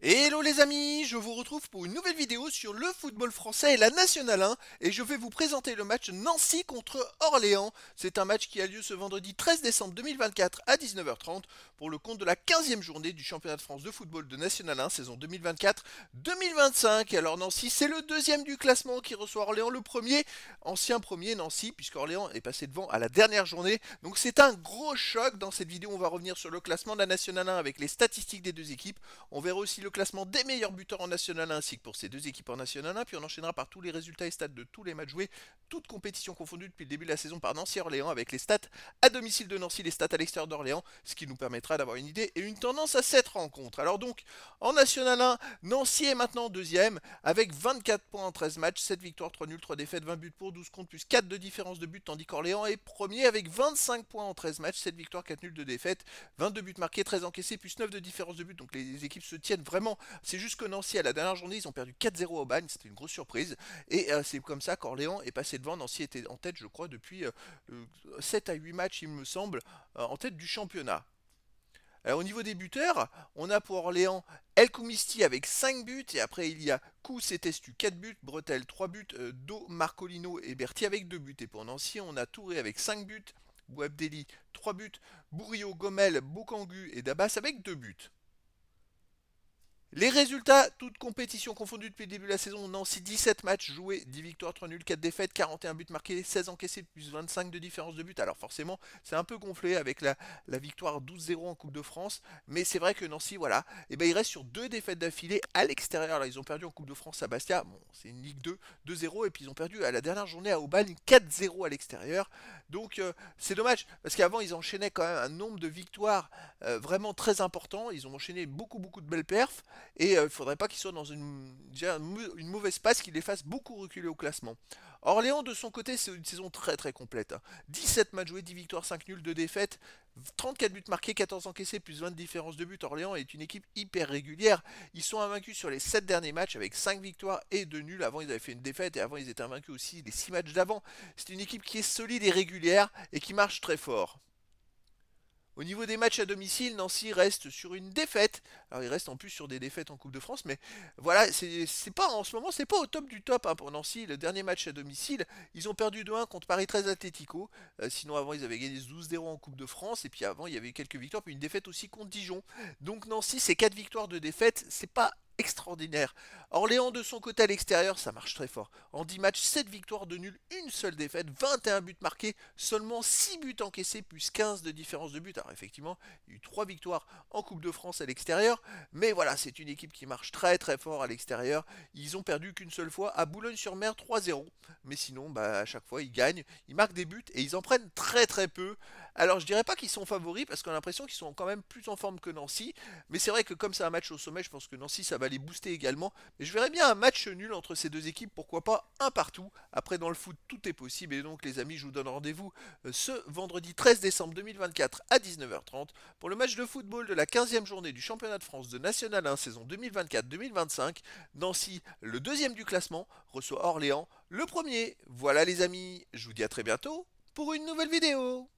Hello les amis, je vous retrouve pour une nouvelle vidéo sur le football français et la Nationale 1 et je vais vous présenter le match Nancy contre Orléans. C'est un match qui a lieu ce vendredi 13 décembre 2024 à 19h30 pour le compte de la 15e journée du championnat de France de football de Nationale 1 saison 2024-2025. Alors Nancy c'est le deuxième du classement qui reçoit Orléans le premier, ancien premier Nancy puisque Orléans est passé devant à la dernière journée. Donc c'est un gros choc. Dans cette vidéo on va revenir sur le classement de la Nationale 1 avec les statistiques des deux équipes. On verra aussi le classement des meilleurs buteurs en National 1 ainsi que pour ces deux équipes en National 1. Puis on enchaînera par tous les résultats et stats de tous les matchs joués, toutes compétitions confondues depuis le début de la saison par Nancy-Orléans avec les stats à domicile de Nancy, les stats à l'extérieur d'Orléans, ce qui nous permettra d'avoir une idée et une tendance à cette rencontre. Alors donc, en National 1, Nancy est maintenant deuxième avec 24 points en 13 matchs, 7 victoires, 3 nuls, 3 défaites, 20 buts pour, 12 contre plus 4 de différence de but, tandis qu'Orléans est premier avec 25 points en 13 matchs, 7 victoires, 4 nuls, 2 défaites, 22 buts marqués, 13 encaissés, plus 9 de différence de but. Donc les équipes se tiennent vraiment. C'est juste que Nancy, à la dernière journée, ils ont perdu 4-0 au Bagne, c'était une grosse surprise. Et c'est comme ça qu'Orléans est passé devant. Nancy était en tête, je crois, depuis 7 à 8 matchs, il me semble, en tête du championnat. Alors, au niveau des buteurs, on a pour Orléans El Koumisti avec 5 buts, et après il y a Kous et Testu 4 buts, Bretel 3 buts, Do, Marcolino et Berti avec 2 buts. Et pour Nancy, on a Touré avec 5 buts, Bouabdeli 3 buts, Bourriot, Gomel, Bokangu et Dabas avec 2 buts. Les résultats, toutes compétitions confondues depuis le début de la saison, Nancy 17 matchs joués, 10 victoires, 3 nuls, 4 défaites, 41 buts marqués, 16 encaissés, plus 25 de différence de but. Alors forcément, c'est un peu gonflé avec la victoire 12-0 en Coupe de France, mais c'est vrai que Nancy, voilà, et ben, il reste sur 2 défaites d'affilée à l'extérieur. Là, ils ont perdu en Coupe de France à Bastia, bon, c'est une Ligue 2, 2-0, et puis ils ont perdu à la dernière journée à Aubagne 4-0 à l'extérieur. Donc c'est dommage, parce qu'avant ils enchaînaient quand même un nombre de victoires vraiment très important, ils ont enchaîné beaucoup de belles perfs. Et il ne faudrait pas qu'ils soient dans une mauvaise passe qui les fasse beaucoup reculer au classement. Orléans, de son côté, c'est une saison très complète. 17 matchs joués, 10 victoires, 5 nuls, 2 défaites, 34 buts marqués, 14 encaissés, plus 20 de différence de but. Orléans est une équipe hyper régulière. Ils sont invaincus sur les 7 derniers matchs avec 5 victoires et 2 nuls. Avant, ils avaient fait une défaite et avant, ils étaient invaincus aussi les 6 matchs d'avant. C'est une équipe qui est solide et régulière et qui marche très fort. Au niveau des matchs à domicile, Nancy reste sur une défaite. Alors il reste en plus sur des défaites en Coupe de France, mais voilà, c'est pas en ce moment, c'est pas au top du top hein, pour Nancy. Le dernier match à domicile, ils ont perdu 2-1 contre Paris 13 Atlético. Sinon avant ils avaient gagné 12-0 en Coupe de France et puis avant il y avait eu quelques victoires, puis une défaite aussi contre Dijon. Donc Nancy, c'est 4 victoires de défaite, c'est pas extraordinaire. Orléans de son côté à l'extérieur, ça marche très fort. En 10 matchs, 7 victoires de nul, une seule défaite, 21 buts marqués, seulement 6 buts encaissés, plus 15 de différence de but. Alors effectivement, il y a eu 3 victoires en Coupe de France à l'extérieur, mais voilà, c'est une équipe qui marche très fort à l'extérieur. Ils ont perdu qu'une seule fois à Boulogne-sur-Mer 3-0, mais sinon, bah, à chaque fois, ils gagnent, ils marquent des buts et ils en prennent très peu. Alors je dirais pas qu'ils sont favoris parce qu'on a l'impression qu'ils sont quand même plus en forme que Nancy, mais c'est vrai que comme c'est un match au sommet, je pense que Nancy ça va les booster également. Mais je verrais bien un match nul entre ces deux équipes, pourquoi pas un partout. Après dans le foot tout est possible et donc les amis je vous donne rendez-vous ce vendredi 13 décembre 2024 à 19h30 pour le match de football de la 15e journée du championnat de France de National 1 saison 2024-2025. Nancy, le deuxième du classement, reçoit Orléans, le premier. Voilà les amis, je vous dis à très bientôt pour une nouvelle vidéo.